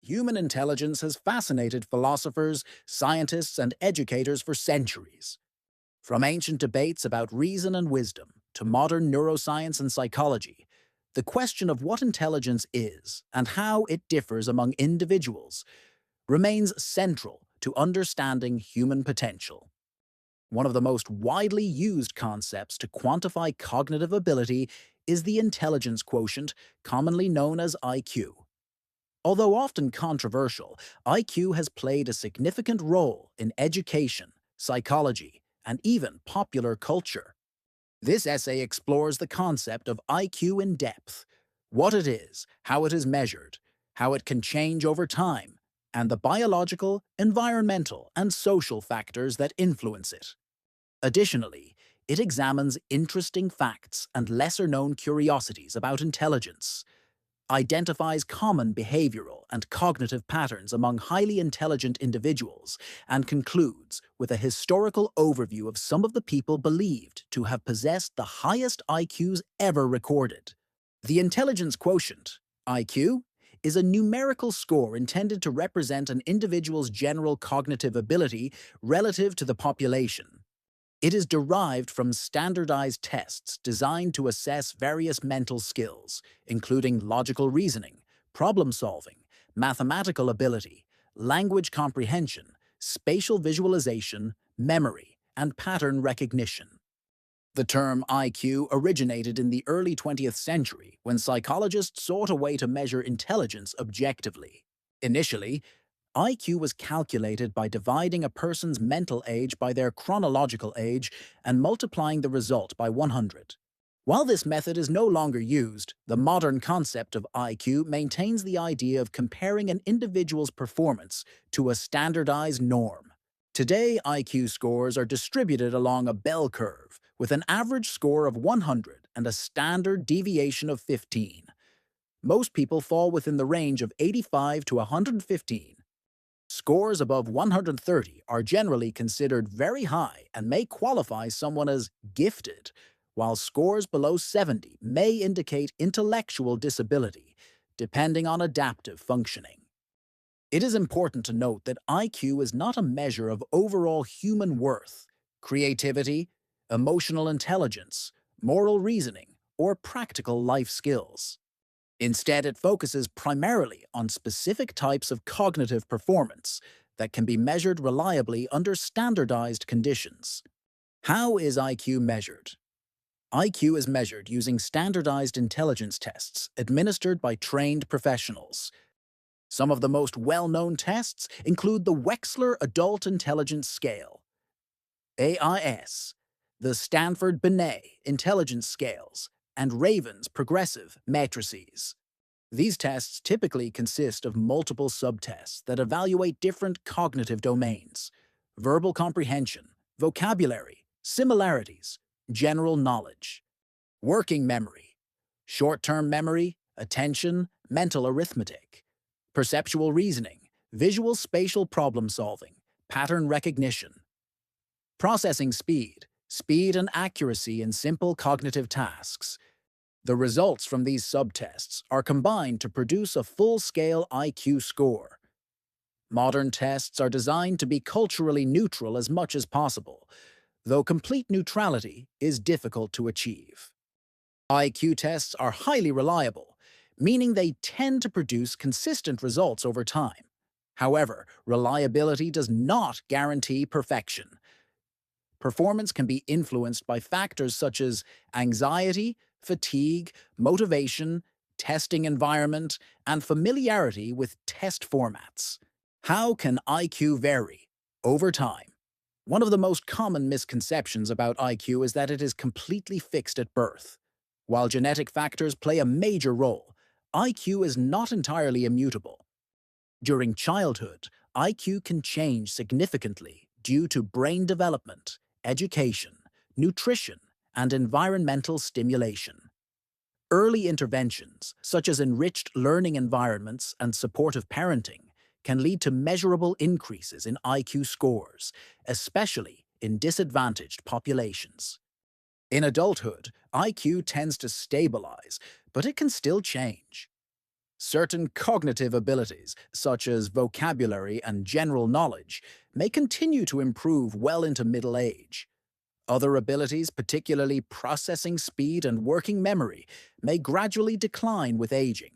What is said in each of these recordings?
human intelligence has fascinated philosophers, scientists, and educators for centuries. From ancient debates about reason and wisdom to modern neuroscience and psychology, the question of what intelligence is and how it differs among individuals remains central to understanding human potential. One of the most widely used concepts to quantify cognitive ability is the intelligence quotient, commonly known as IQ. Although often controversial, IQ has played a significant role in education, psychology, and even popular culture. This essay explores the concept of IQ in depth, what it is, how it is measured, how it can change over time, and the biological, environmental, and social factors that influence it. Additionally, it examines interesting facts and lesser-known curiosities about intelligence, identifies common behavioral and cognitive patterns among highly intelligent individuals, and concludes with a historical overview of some of the people believed to have possessed the highest IQs ever recorded. The intelligence quotient, IQ, is a numerical score intended to represent an individual's general cognitive ability relative to the population. It is derived from standardized tests designed to assess various mental skills, including logical reasoning, problem solving, mathematical ability, language comprehension, spatial visualization, memory, and pattern recognition. The term IQ originated in the early 20th century when psychologists sought a way to measure intelligence objectively. Initially, IQ was calculated by dividing a person's mental age by their chronological age and multiplying the result by 100. While this method is no longer used, the modern concept of IQ maintains the idea of comparing an individual's performance to a standardized norm. Today, IQ scores are distributed along a bell curve, with an average score of 100 and a standard deviation of 15. Most people fall within the range of 85 to 115. Scores above 130 are generally considered very high and may qualify someone as gifted, while scores below 70 may indicate intellectual disability, depending on adaptive functioning. It is important to note that IQ is not a measure of overall human worth, creativity, emotional intelligence, moral reasoning, or practical life skills. Instead, it focuses primarily on specific types of cognitive performance that can be measured reliably under standardized conditions. How is IQ measured? IQ is measured using standardized intelligence tests administered by trained professionals. Some of the most well-known tests include the Wechsler Adult Intelligence Scale, AIS, the Stanford-Binet Intelligence Scales, and Raven's Progressive Matrices. These tests typically consist of multiple subtests that evaluate different cognitive domains: verbal comprehension, vocabulary, similarities, general knowledge, working memory, short-term memory, attention, mental arithmetic, perceptual reasoning, visual spatial problem solving, pattern recognition, processing speed, speed and accuracy in simple cognitive tasks. The results from these subtests are combined to produce a full-scale IQ score. Modern tests are designed to be culturally neutral as much as possible, though complete neutrality is difficult to achieve. IQ tests are highly reliable, meaning they tend to produce consistent results over time. However, reliability does not guarantee perfection. Performance can be influenced by factors such as anxiety, fatigue, motivation, testing environment, and familiarity with test formats. How can IQ vary over time? One of the most common misconceptions about IQ is that it is completely fixed at birth. While genetic factors play a major role, IQ is not entirely immutable. During childhood, IQ can change significantly due to brain development, education, nutrition, and environmental stimulation. Early interventions, such as enriched learning environments and supportive parenting, can lead to measurable increases in IQ scores, especially in disadvantaged populations. In adulthood, IQ tends to stabilize, but it can still change. Certain cognitive abilities, such as vocabulary and general knowledge, may continue to improve well into middle age. Other abilities, particularly processing speed and working memory, may gradually decline with aging.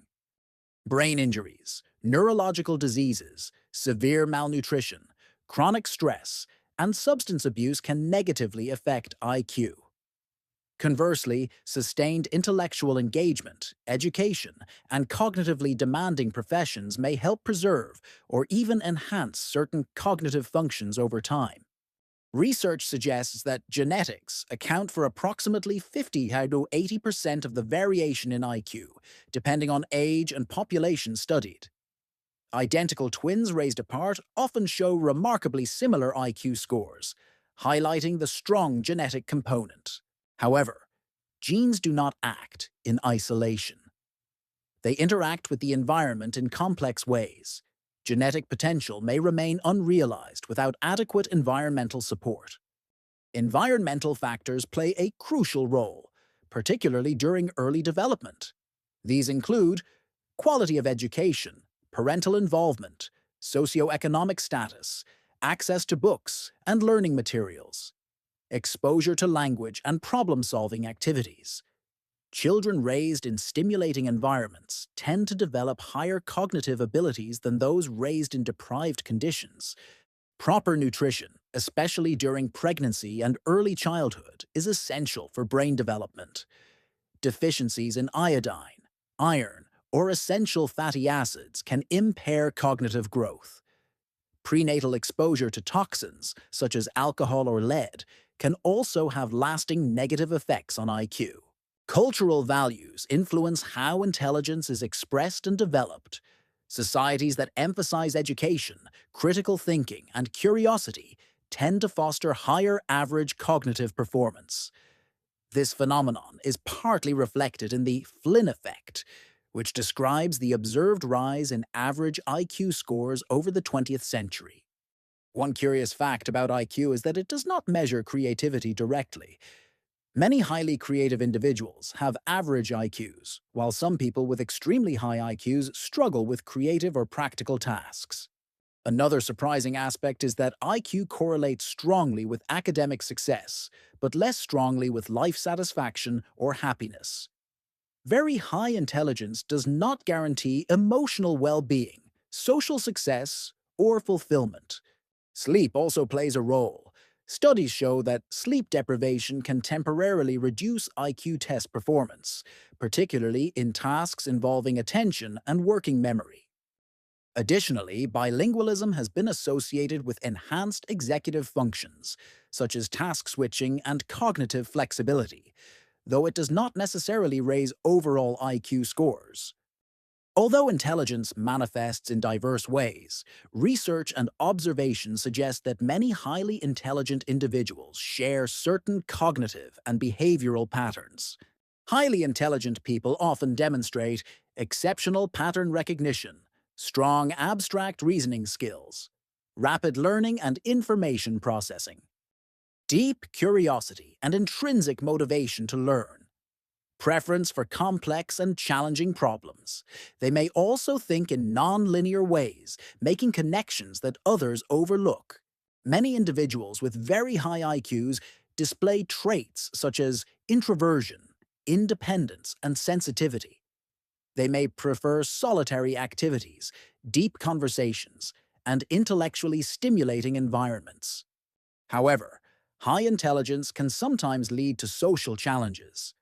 Brain injuries, neurological diseases, severe malnutrition, chronic stress, and substance abuse can negatively affect IQ. Conversely, sustained intellectual engagement, education, and cognitively demanding professions may help preserve or even enhance certain cognitive functions over time. Research suggests that genetics account for approximately 50 to 80% of the variation in IQ, depending on age and population studied. Identical twins raised apart often show remarkably similar IQ scores, highlighting the strong genetic component. However, genes do not act in isolation. They interact with the environment in complex ways. Genetic potential may remain unrealized without adequate environmental support. Environmental factors play a crucial role, particularly during early development. These include quality of education, parental involvement, socioeconomic status, access to books and learning materials, exposure to language and problem-solving activities. Children raised in stimulating environments tend to develop higher cognitive abilities than those raised in deprived conditions. Proper nutrition, especially during pregnancy and early childhood, is essential for brain development. Deficiencies in iodine, iron, or essential fatty acids can impair cognitive growth. Prenatal exposure to toxins, such as alcohol or lead, can also have lasting negative effects on IQ. Cultural values influence how intelligence is expressed and developed. Societies that emphasize education, critical thinking, and curiosity tend to foster higher average cognitive performance. This phenomenon is partly reflected in the Flynn effect, which describes the observed rise in average IQ scores over the 20th century. One curious fact about IQ is that it does not measure creativity directly. Many highly creative individuals have average IQs, while some people with extremely high IQs struggle with creative or practical tasks. Another surprising aspect is that IQ correlates strongly with academic success, but less strongly with life satisfaction or happiness. Very high intelligence does not guarantee emotional well-being, social success, or fulfillment. Sleep also plays a role. Studies show that sleep deprivation can temporarily reduce IQ test performance, particularly in tasks involving attention and working memory. Additionally, bilingualism has been associated with enhanced executive functions, such as task switching and cognitive flexibility, though it does not necessarily raise overall IQ scores. Although intelligence manifests in diverse ways, research and observation suggest that many highly intelligent individuals share certain cognitive and behavioral patterns. Highly intelligent people often demonstrate exceptional pattern recognition, strong abstract reasoning skills, rapid learning and information processing, deep curiosity and intrinsic motivation to learn, preference for complex and challenging problems. They may also think in non-linear ways, making connections that others overlook. Many individuals with very high IQs display traits such as introversion, independence, and sensitivity. They may prefer solitary activities, deep conversations, and intellectually stimulating environments. However, high intelligence can sometimes lead to social challenges.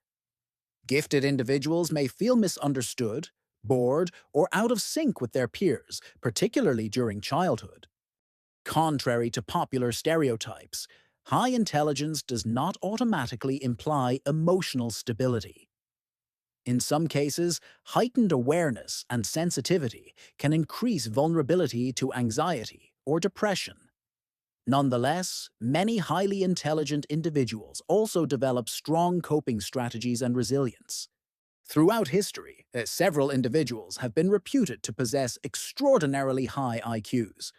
Gifted individuals may feel misunderstood, bored, or out of sync with their peers, particularly during childhood. Contrary to popular stereotypes, high intelligence does not automatically imply emotional stability. In some cases, heightened awareness and sensitivity can increase vulnerability to anxiety or depression. Nonetheless, many highly intelligent individuals also develop strong coping strategies and resilience. Throughout history, several individuals have been reputed to possess extraordinarily high IQs.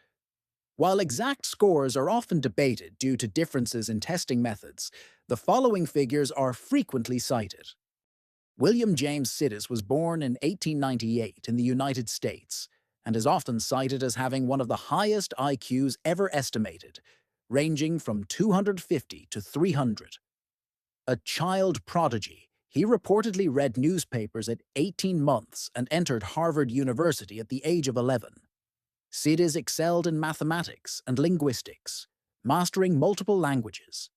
While exact scores are often debated due to differences in testing methods, the following figures are frequently cited. William James Sidis was born in 1898 in the United States and is often cited as having one of the highest IQs ever estimated, ranging from 250 to 300. A child prodigy, he reportedly read newspapers at 18 months and entered Harvard University at the age of 11. Sidis excelled in mathematics and linguistics, mastering multiple languages.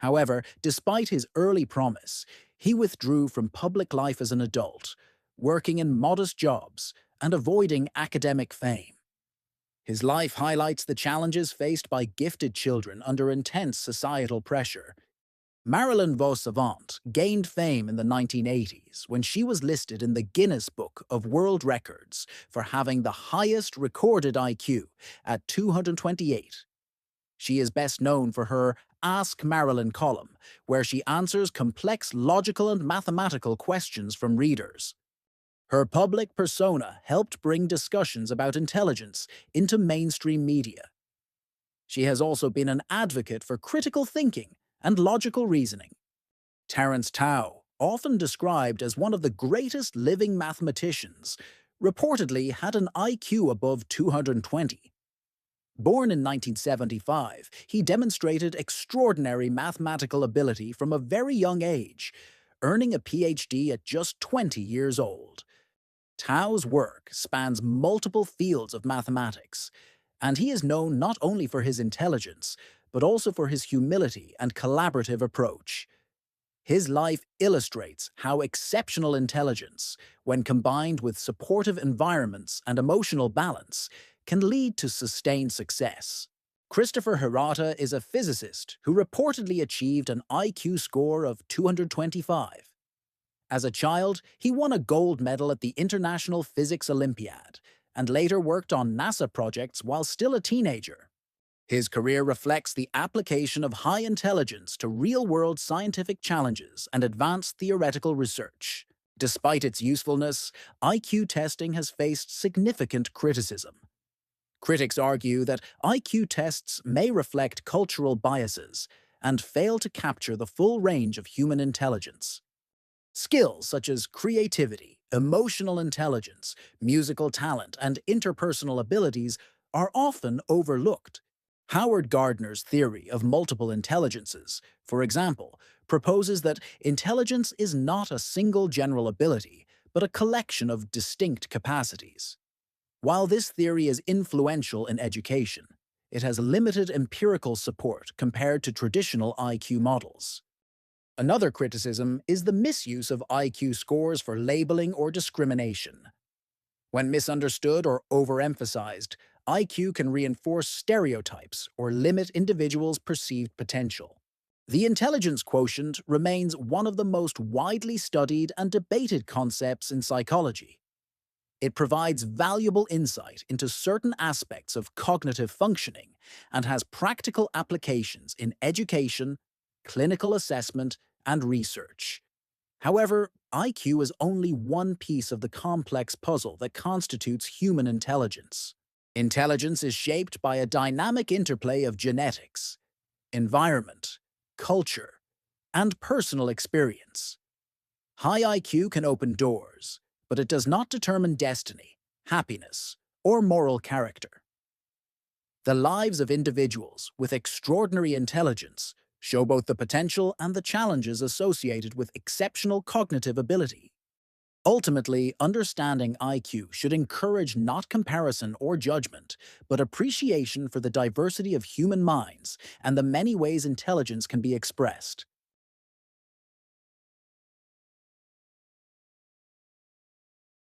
However, despite his early promise, he withdrew from public life as an adult, working in modest jobs and avoiding academic fame. His life highlights the challenges faced by gifted children under intense societal pressure. Marilyn Vos Savant gained fame in the 1980s when she was listed in the Guinness Book of World Records for having the highest recorded IQ at 228. She is best known for her Ask Marilyn column, where she answers complex logical and mathematical questions from readers. Her public persona helped bring discussions about intelligence into mainstream media. She has also been an advocate for critical thinking and logical reasoning. Terence Tao, often described as one of the greatest living mathematicians, reportedly had an IQ above 220. Born in 1975, he demonstrated extraordinary mathematical ability from a very young age, earning a PhD at just 20 years old. Tao's work spans multiple fields of mathematics, and he is known not only for his intelligence, but also for his humility and collaborative approach. His life illustrates how exceptional intelligence, when combined with supportive environments and emotional balance, can lead to sustained success. Christopher Hirata is a physicist who reportedly achieved an IQ score of 225. As a child, he won a gold medal at the International Physics Olympiad and later worked on NASA projects while still a teenager. His career reflects the application of high intelligence to real-world scientific challenges and advanced theoretical research. Despite its usefulness, IQ testing has faced significant criticism. Critics argue that IQ tests may reflect cultural biases and fail to capture the full range of human intelligence. Skills such as creativity, emotional intelligence, musical talent, and interpersonal abilities are often overlooked. Howard Gardner's theory of multiple intelligences, for example, proposes that intelligence is not a single general ability, but a collection of distinct capacities. While this theory is influential in education, it has limited empirical support compared to traditional IQ models. Another criticism is the misuse of IQ scores for labeling or discrimination. When misunderstood or overemphasized, IQ can reinforce stereotypes or limit individuals' perceived potential. The intelligence quotient remains one of the most widely studied and debated concepts in psychology. It provides valuable insight into certain aspects of cognitive functioning and has practical applications in education, clinical assessment, and research. However, IQ is only one piece of the complex puzzle that constitutes human intelligence. Intelligence is shaped by a dynamic interplay of genetics, environment, culture, and personal experience. High IQ can open doors, but it does not determine destiny, happiness, or moral character. The lives of individuals with extraordinary intelligence show both the potential and the challenges associated with exceptional cognitive ability. Ultimately, understanding IQ should encourage not comparison or judgment, but appreciation for the diversity of human minds and the many ways intelligence can be expressed.